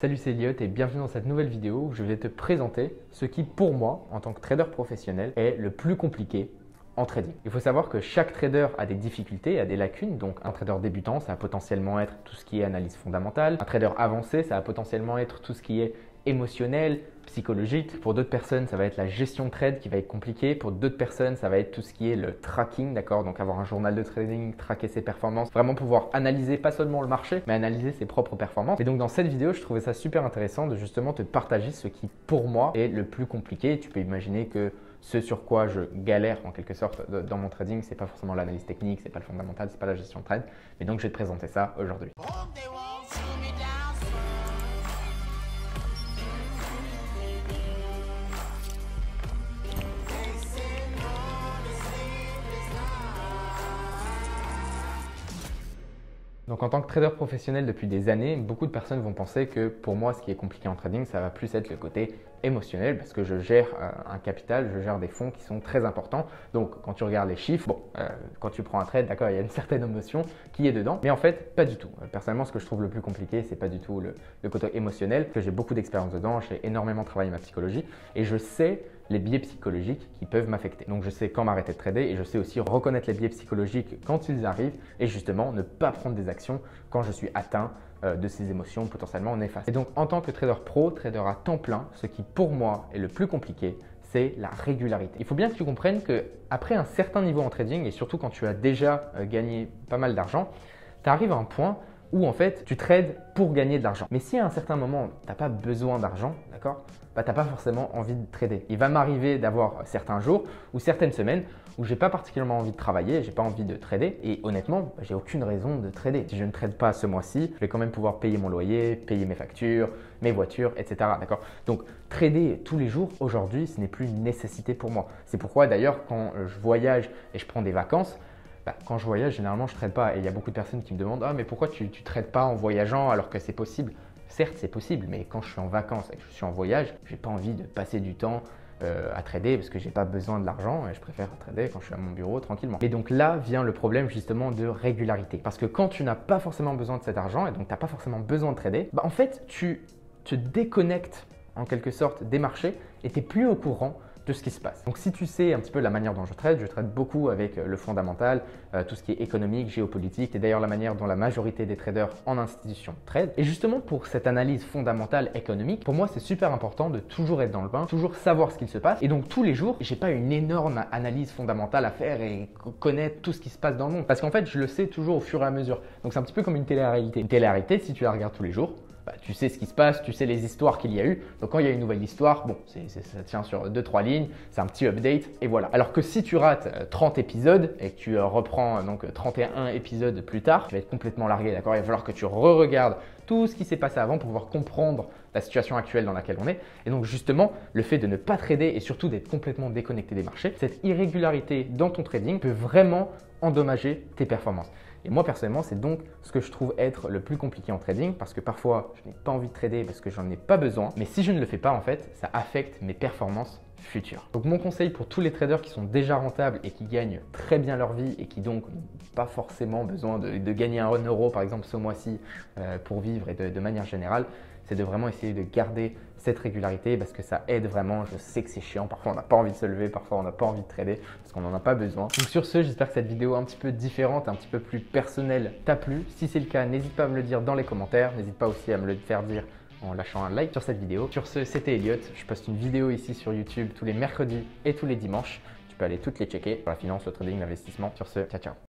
Salut, c'est Elliot et bienvenue dans cette nouvelle vidéo où je vais te présenter ce qui, pour moi, en tant que trader professionnel, est le plus compliqué en trading. Il faut savoir que chaque trader a des difficultés, a des lacunes. Donc un trader débutant, ça va potentiellement être tout ce qui est analyse fondamentale. Un trader avancé, ça va potentiellement être tout ce qui est émotionnel, psychologique. Pour d'autres personnes, ça va être la gestion de trade qui va être compliquée. Pour d'autres personnes, ça va être tout ce qui est le tracking, d'accord? Donc avoir un journal de trading, traquer ses performances, vraiment pouvoir analyser pas seulement le marché, mais analyser ses propres performances. Et donc dans cette vidéo, je trouvais ça super intéressant de justement te partager ce qui, pour moi, est le plus compliqué. Tu peux imaginer que ce sur quoi je galère en quelque sorte dans mon trading, c'est pas forcément l'analyse technique, c'est pas le fondamental, c'est pas la gestion de trade. Mais donc je vais te présenter ça aujourd'hui. Donc en tant que trader professionnel depuis des années, beaucoup de personnes vont penser que pour moi, ce qui est compliqué en trading, ça va plus être le côté émotionnel parce que je gère un capital, je gère des fonds qui sont très importants. Donc quand tu regardes les chiffres, quand tu prends un trade, d'accord, il y a une certaine émotion qui est dedans. Mais en fait, pas du tout. Personnellement, ce que je trouve le plus compliqué, c'est pas du tout le côté émotionnel, que j'ai beaucoup d'expérience dedans, j'ai énormément travaillé ma psychologie et je sais les biais psychologiques qui peuvent m'affecter. Donc je sais quand m'arrêter de trader et je sais aussi reconnaître les biais psychologiques quand ils arrivent et justement ne pas prendre des actions quand je suis atteint de ces émotions potentiellement néfastes. Et donc en tant que trader pro, trader à temps plein, ce qui pour moi est le plus compliqué, c'est la régularité. Il faut bien que tu comprennes qu'après un certain niveau en trading et surtout quand tu as déjà gagné pas mal d'argent, tu arrives à un point où en fait tu trades pour gagner de l'argent. Mais si à un certain moment, tu n'as pas besoin d'argent, d'accord, tu n'as pas forcément envie de trader. Il va m'arriver d'avoir certains jours ou certaines semaines où j'ai pas particulièrement envie de travailler, j'ai pas envie de trader et honnêtement, j'ai aucune raison de trader. Si je ne trade pas ce mois-ci, je vais quand même pouvoir payer mon loyer, payer mes factures, mes voitures, etc. D'accord? Donc trader tous les jours aujourd'hui, ce n'est plus une nécessité pour moi. C'est pourquoi d'ailleurs quand je voyage et je prends des vacances, quand je voyage, généralement, je ne trade pas. Et il y a beaucoup de personnes qui me demandent « Ah, mais pourquoi tu ne trades pas en voyageant alors que c'est possible ?» Certes, c'est possible, mais quand je suis en vacances et que je suis en voyage, je n'ai pas envie de passer du temps à trader parce que je n'ai pas besoin de l'argent et je préfère trader quand je suis à mon bureau tranquillement. Et donc là vient le problème justement de régularité. Parce que quand tu n'as pas forcément besoin de cet argent et donc tu n'as pas forcément besoin de trader, en fait, tu te déconnectes en quelque sorte des marchés et tu n'es plus au courant de ce qui se passe. Donc si tu sais un petit peu la manière dont je trade beaucoup avec le fondamental, tout ce qui est économique, géopolitique, c'est d'ailleurs la manière dont la majorité des traders en institution trade. Et justement pour cette analyse fondamentale économique, pour moi c'est super important de toujours être dans le bain, toujours savoir ce qu'il se passe. Et donc tous les jours, j'ai pas une énorme analyse fondamentale à faire et connaître tout ce qui se passe dans le monde. Parce qu'en fait, je le sais toujours au fur et à mesure. Donc c'est un petit peu comme une télé-réalité. Une télé-réalité, si tu la regardes tous les jours, tu sais ce qui se passe, tu sais les histoires qu'il y a eu. Donc quand il y a une nouvelle histoire, ça tient sur 2-3 lignes, c'est un petit update et voilà. Alors que si tu rates 30 épisodes et que tu reprends donc 31 épisodes plus tard, tu vas être complètement largué, d'accord? Il va falloir que tu re-regardes tout ce qui s'est passé avant pour pouvoir comprendre la situation actuelle dans laquelle on est. Et donc justement, le fait de ne pas trader et surtout d'être complètement déconnecté des marchés, cette irrégularité dans ton trading peut vraiment endommager tes performances. Et moi personnellement, c'est donc ce que je trouve être le plus compliqué en trading parce que parfois, je n'ai pas envie de trader parce que j'en ai pas besoin. Mais si je ne le fais pas, en fait, ça affecte mes performances futures. Donc mon conseil pour tous les traders qui sont déjà rentables et qui gagnent très bien leur vie et qui donc n'ont pas forcément besoin de gagner 1 euro par exemple ce mois-ci pour vivre et de manière générale, c'est de vraiment essayer de garder cette régularité parce que ça aide vraiment. Je sais que c'est chiant, parfois on n'a pas envie de se lever, parfois on n'a pas envie de trader parce qu'on n'en a pas besoin. Donc sur ce, j'espère que cette vidéo un petit peu différente, un petit peu plus personnelle t'a plu. Si c'est le cas, n'hésite pas à me le dire dans les commentaires, n'hésite pas aussi à me le faire dire en lâchant un like sur cette vidéo. Sur ce, c'était Elliot, je poste une vidéo ici sur YouTube tous les mercredis et tous les dimanches. Tu peux aller toutes les checker sur la finance, le trading, l'investissement. Sur ce, ciao ciao.